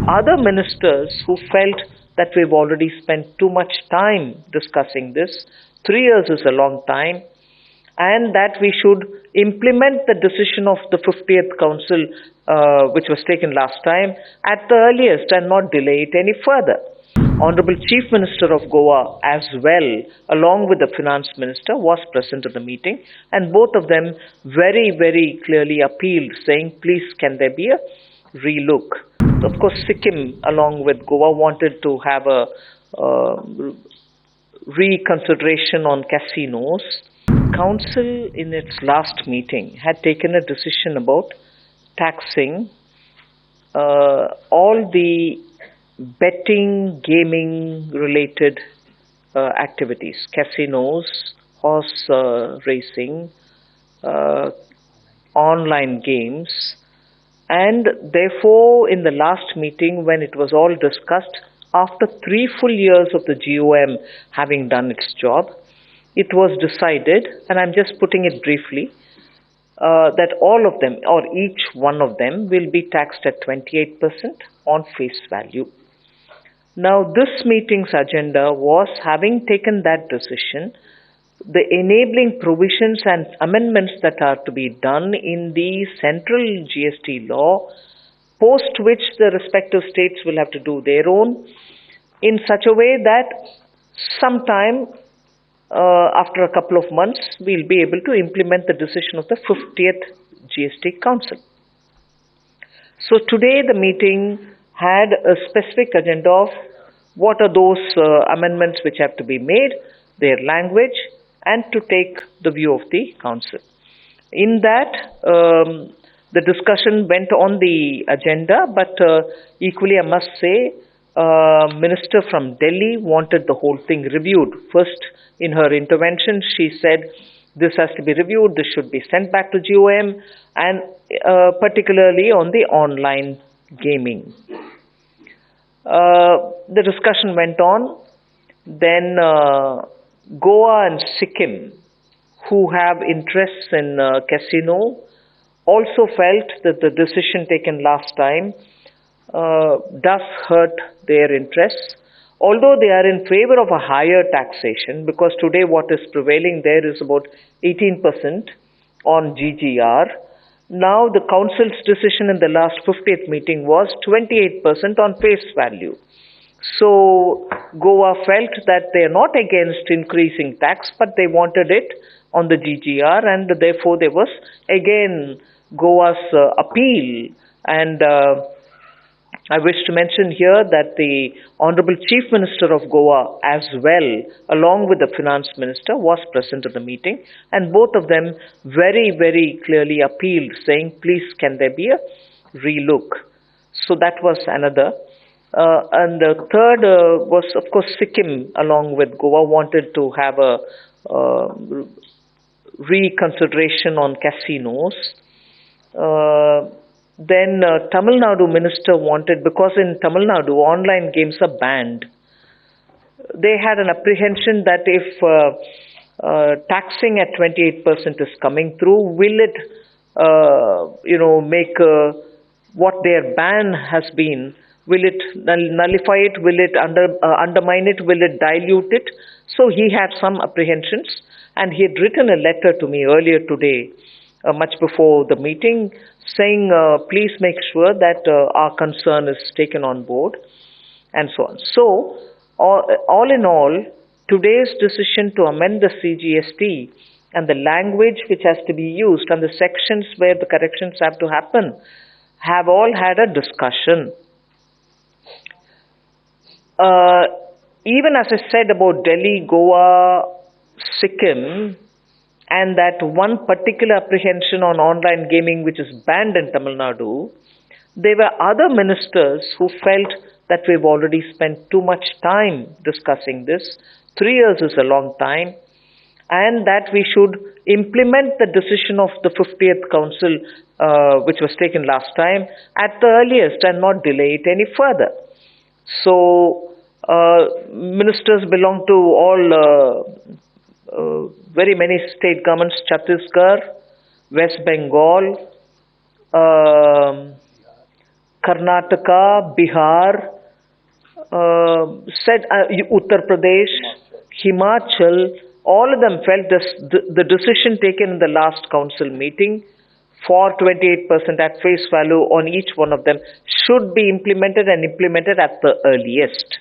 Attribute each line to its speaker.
Speaker 1: other ministers who felt that we've already spent too much time discussing this. 3 years is a long time, and that we should implement the decision of the 50th Council, which was taken last time, at the earliest and not delay it any further. Honorable Chief Minister of Goa as well, along with the Finance Minister, was present at the meeting, and both of them very, very clearly appealed, saying, please, can there be a relook? Of course, Sikkim, along with Goa, wanted to have a reconsideration on casinos. Council, in its last meeting, had taken a decision about taxing all the betting, gaming related activities, casinos, horse racing, online games, and therefore in the last meeting, when it was all discussed, after 3 full years of the GOM having done its job, it was decided, and I'm just putting it briefly, that all of them, or each one of them, will be taxed at 28% on face value. Now, this meeting's agenda was, having taken that decision, the enabling provisions and amendments that are to be done in the central GST law, post which the respective states will have to do their own, in such a way that sometime after a couple of months, we'll be able to implement the decision of the 50th GST Council. So today the meeting had a specific agenda of what are those amendments which have to be made, their language, and to take the view of the Council. In that, the discussion went on the agenda, but equally I must say, Minister from Delhi wanted the whole thing reviewed. First, in her intervention, she said this has to be reviewed, this should be sent back to GOM, and particularly on the online gaming. The discussion went on. Then Goa and Sikkim, who have interests in casino, also felt that the decision taken last time does hurt their interests, although they are in favor of a higher taxation, because today what is prevailing there is about 18% on GGR. Now the Council's decision in the last 50th meeting was 28% on face value. So Goa felt that they are not against increasing tax, but they wanted it on the GGR, and therefore there was again Goa's appeal. And I wish to mention here that the Honorable Chief Minister of Goa as well, along with the Finance Minister, was present at the meeting, and both of them very, very clearly appealed, saying, please, can there be a relook? So that was another. And the third was, of course, Sikkim, along with Goa, wanted to have a reconsideration on casinos. Then Tamil Nadu minister wanted, because in Tamil Nadu online games are banned, they had an apprehension that if taxing at 28% is coming through, will it make what their ban has been, will it nullify it, will it undermine it, will it dilute it? So he had some apprehensions, and he had written a letter to me earlier today, much before the meeting, saying, please make sure that our concern is taken on board, and so on. So, all in all, today's decision to amend the CGST and the language which has to be used and the sections where the corrections have to happen have all had a discussion. Even as I said about Delhi, Goa, Sikkim, and that one particular apprehension on online gaming which is banned in Tamil Nadu, there were other ministers who felt that we've already spent too much time discussing this. 3 years is a long time, and that we should implement the decision of the 50th Council, which was taken last time, at the earliest and not delay it any further. So, ministers belong to all very many state governments, Chhattisgarh, West Bengal, Karnataka, Bihar, Uttar Pradesh, Himachal, all of them felt the decision taken in the last council meeting for 28% at face value on each one of them should be implemented and implemented at the earliest.